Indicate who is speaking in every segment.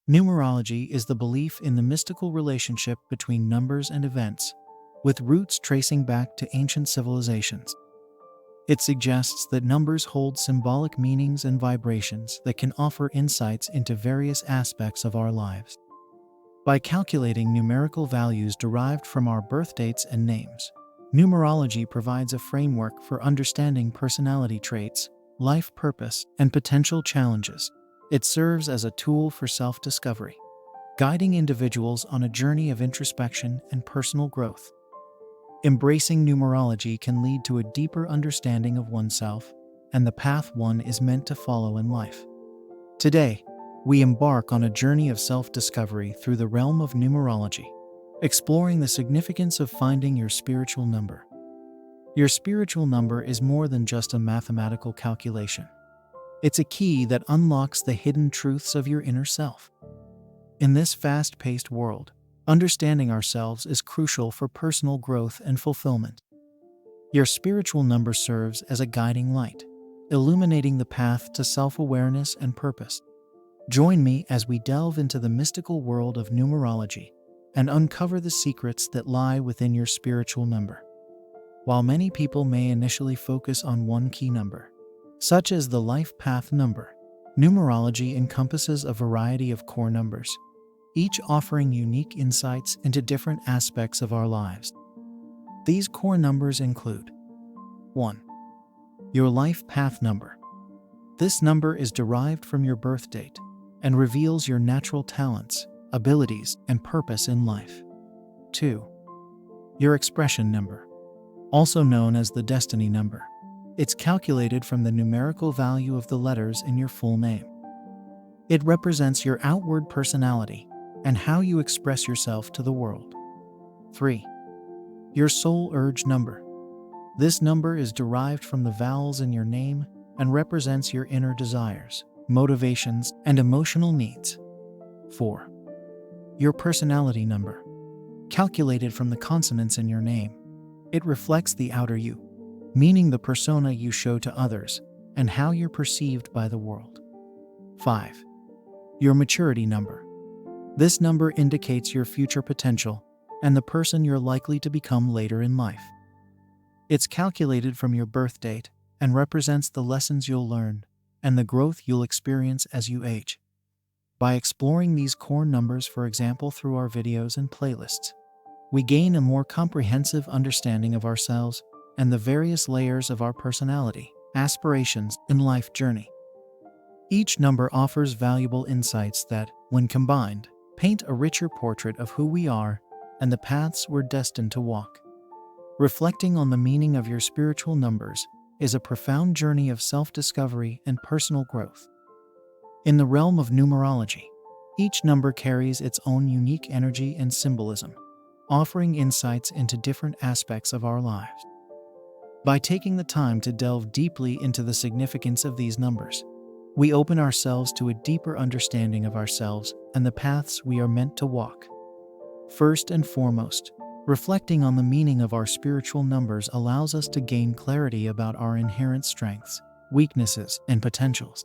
Speaker 1: Numerology is the belief in the mystical relationship between numbers and events, with roots tracing back to ancient civilizations. It suggests that numbers hold symbolic meanings and vibrations that can offer insights into various aspects of our lives. By calculating numerical values derived from our birth dates and names, numerology provides a framework for understanding personality traits, life purpose, and potential challenges. It serves as a tool for self-discovery, guiding individuals on a journey of introspection and personal growth. Embracing numerology can lead to a deeper understanding of oneself and the path one is meant to follow in life. Today, we embark on a journey of self-discovery through the realm of numerology, exploring the significance of finding your spiritual number. Your spiritual number is more than just a mathematical calculation. It's a key that unlocks the hidden truths of your inner self. In this fast-paced world, understanding ourselves is crucial for personal growth and fulfillment. Your spiritual number serves as a guiding light, illuminating the path to self-awareness and purpose. Join me as we delve into the mystical world of numerology and uncover the secrets that lie within your spiritual number. While many people may initially focus on one key number, such as the life path number, numerology encompasses a variety of core numbers, each offering unique insights into different aspects of our lives. These core numbers include 1. Your life path number. This number is derived from your birth date and reveals your natural talents, abilities, and purpose in life. 2. Your expression number, also known as the destiny number. It's calculated from the numerical value of the letters in your full name. It represents your outward personality and how you express yourself to the world. 3. Your soul urge number. This number is derived from the vowels in your name and represents your inner desires, motivations, and emotional needs. 4. Your personality number. Calculated from the consonants in your name, it reflects the outer you, meaning the persona you show to others and how you're perceived by the world. 5. Your maturity number. This number indicates your future potential and the person you're likely to become later in life. It's calculated from your birth date and represents the lessons you'll learn and the growth you'll experience as you age. By exploring these core numbers, for example, through our videos and playlists, we gain a more comprehensive understanding of ourselves and the various layers of our personality, aspirations, and life journey. Each number offers valuable insights that, when combined, paint a richer portrait of who we are and the paths we're destined to walk. Reflecting on the meaning of your spiritual numbers is a profound journey of self-discovery and personal growth. In the realm of numerology, each number carries its own unique energy and symbolism, offering insights into different aspects of our lives. By taking the time to delve deeply into the significance of these numbers, we open ourselves to a deeper understanding of ourselves and the paths we are meant to walk. First and foremost, reflecting on the meaning of our spiritual numbers allows us to gain clarity about our inherent strengths, weaknesses, and potentials.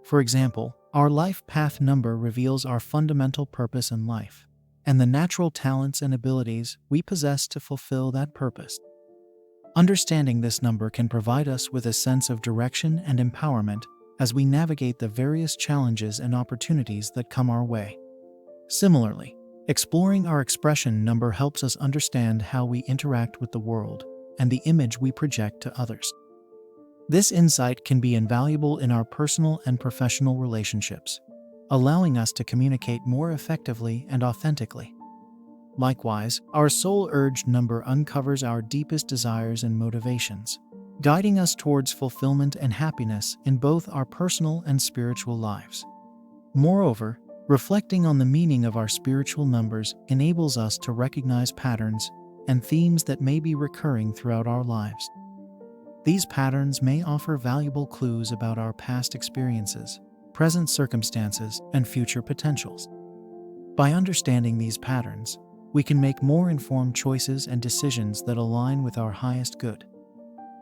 Speaker 1: For example, our life path number reveals our fundamental purpose in life and the natural talents and abilities we possess to fulfill that purpose. Understanding this number can provide us with a sense of direction and empowerment as we navigate the various challenges and opportunities that come our way. Similarly, exploring our expression number helps us understand how we interact with the world and the image we project to others. This insight can be invaluable in our personal and professional relationships, allowing us to communicate more effectively and authentically. Likewise, our soul urge number uncovers our deepest desires and motivations, guiding us towards fulfillment and happiness in both our personal and spiritual lives. Moreover, reflecting on the meaning of our spiritual numbers enables us to recognize patterns and themes that may be recurring throughout our lives. These patterns may offer valuable clues about our past experiences, present circumstances, and future potentials. By understanding these patterns, we can make more informed choices and decisions that align with our highest good.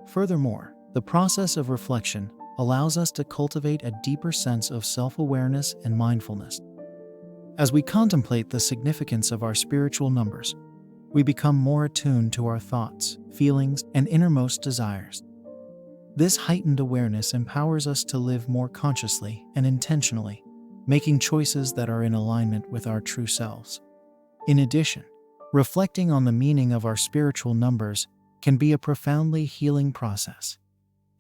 Speaker 1: Furthermore, the process of reflection allows us to cultivate a deeper sense of self-awareness and mindfulness. As we contemplate the significance of our spiritual numbers, we become more attuned to our thoughts, feelings, and innermost desires. This heightened awareness empowers us to live more consciously and intentionally, making choices that are in alignment with our true selves. In addition, reflecting on the meaning of our spiritual numbers can be a profoundly healing process.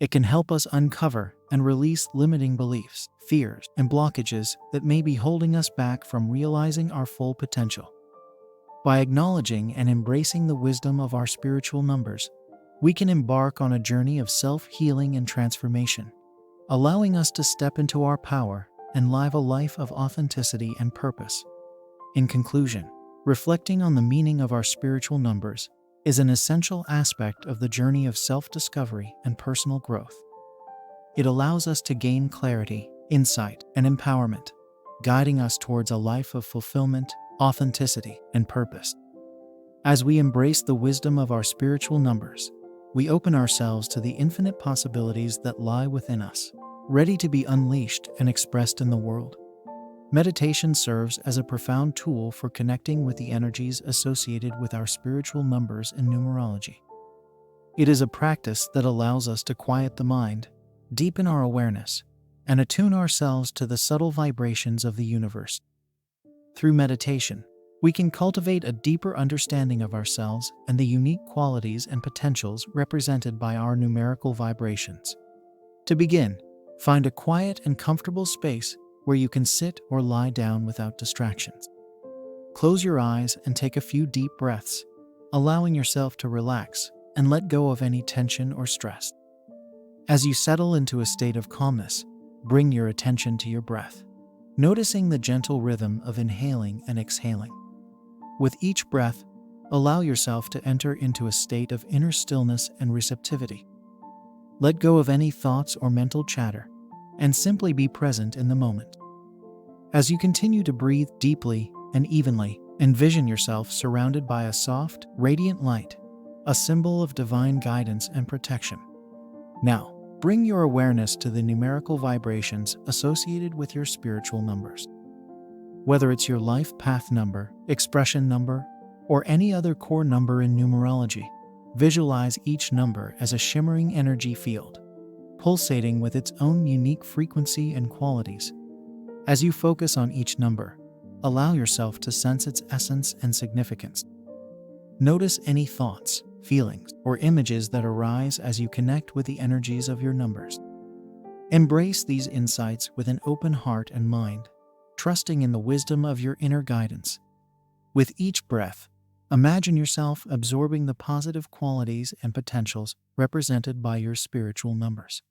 Speaker 1: It can help us uncover and release limiting beliefs, fears, and blockages that may be holding us back from realizing our full potential. By acknowledging and embracing the wisdom of our spiritual numbers, we can embark on a journey of self-healing and transformation, allowing us to step into our power and live a life of authenticity and purpose. In conclusion, reflecting on the meaning of our spiritual numbers is an essential aspect of the journey of self-discovery and personal growth. It allows us to gain clarity, insight, and empowerment, guiding us towards a life of fulfillment, authenticity, and purpose. As we embrace the wisdom of our spiritual numbers, we open ourselves to the infinite possibilities that lie within us, ready to be unleashed and expressed in the world. Meditation serves as a profound tool for connecting with the energies associated with our spiritual numbers in numerology. It is a practice that allows us to quiet the mind, deepen our awareness, and attune ourselves to the subtle vibrations of the universe. Through meditation, we can cultivate a deeper understanding of ourselves and the unique qualities and potentials represented by our numerical vibrations. To begin, find a quiet and comfortable space where you can sit or lie down without distractions. Close your eyes and take a few deep breaths, allowing yourself to relax and let go of any tension or stress. As you settle into a state of calmness, bring your attention to your breath, noticing the gentle rhythm of inhaling and exhaling. With each breath, allow yourself to enter into a state of inner stillness and receptivity. Let go of any thoughts or mental chatter, and simply be present in the moment. As you continue to breathe deeply and evenly, envision yourself surrounded by a soft, radiant light, a symbol of divine guidance and protection. Now, bring your awareness to the numerical vibrations associated with your spiritual numbers. Whether it's your life path number, expression number, or any other core number in numerology, visualize each number as a shimmering energy field, pulsating with its own unique frequency and qualities. As you focus on each number, allow yourself to sense its essence and significance. Notice any thoughts, feelings, or images that arise as you connect with the energies of your numbers. Embrace these insights with an open heart and mind, trusting in the wisdom of your inner guidance. With each breath, imagine yourself absorbing the positive qualities and potentials represented by your spiritual numbers.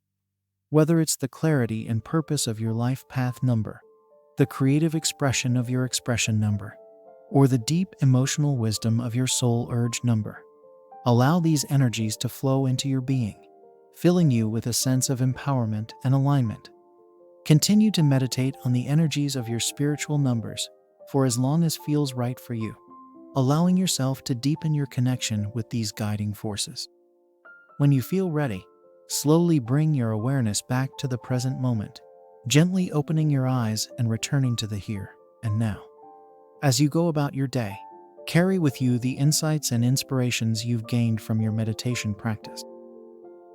Speaker 1: Whether it's the clarity and purpose of your life path number, the creative expression of your expression number, or the deep emotional wisdom of your soul urge number, allow these energies to flow into your being, filling you with a sense of empowerment and alignment. Continue to meditate on the energies of your spiritual numbers for as long as feels right for you, allowing yourself to deepen your connection with these guiding forces. When you feel ready, slowly bring your awareness back to the present moment, gently opening your eyes and returning to the here and now. As you go about your day, carry with you the insights and inspirations you've gained from your meditation practice.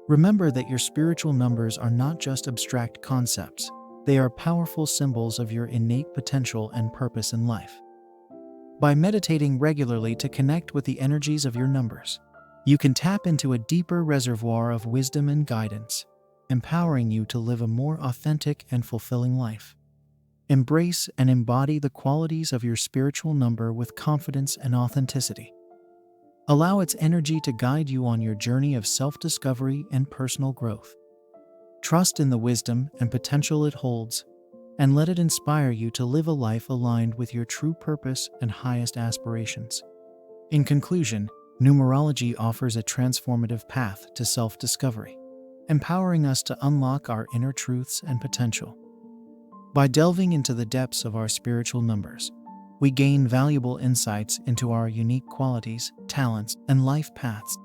Speaker 1: Remember that your spiritual numbers are not just abstract concepts, they are powerful symbols of your innate potential and purpose in life. By meditating regularly to connect with the energies of your numbers, you can tap into a deeper reservoir of wisdom and guidance, empowering you to live a more authentic and fulfilling life. Embrace and embody the qualities of your spiritual number with confidence and authenticity. Allow its energy to guide you on your journey of self-discovery and personal growth. Trust in the wisdom and potential it holds, and let it inspire you to live a life aligned with your true purpose and highest aspirations. In conclusion, numerology offers a transformative path to self-discovery, empowering us to unlock our inner truths and potential. By delving into the depths of our spiritual numbers, we gain valuable insights into our unique qualities, talents, and life paths.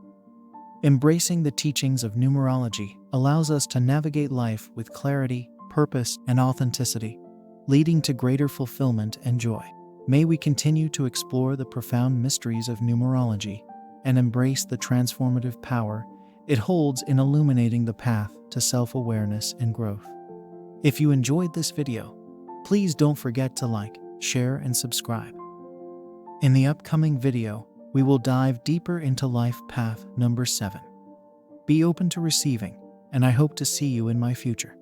Speaker 1: Embracing the teachings of numerology allows us to navigate life with clarity, purpose, and authenticity, leading to greater fulfillment and joy. May we continue to explore the profound mysteries of numerology and embrace the transformative power it holds in illuminating the path to self-awareness and growth. If you enjoyed this video, please don't forget to like, share, and subscribe. In the upcoming video, we will dive deeper into life path number 7. Be open to receiving, and I hope to see you in my future.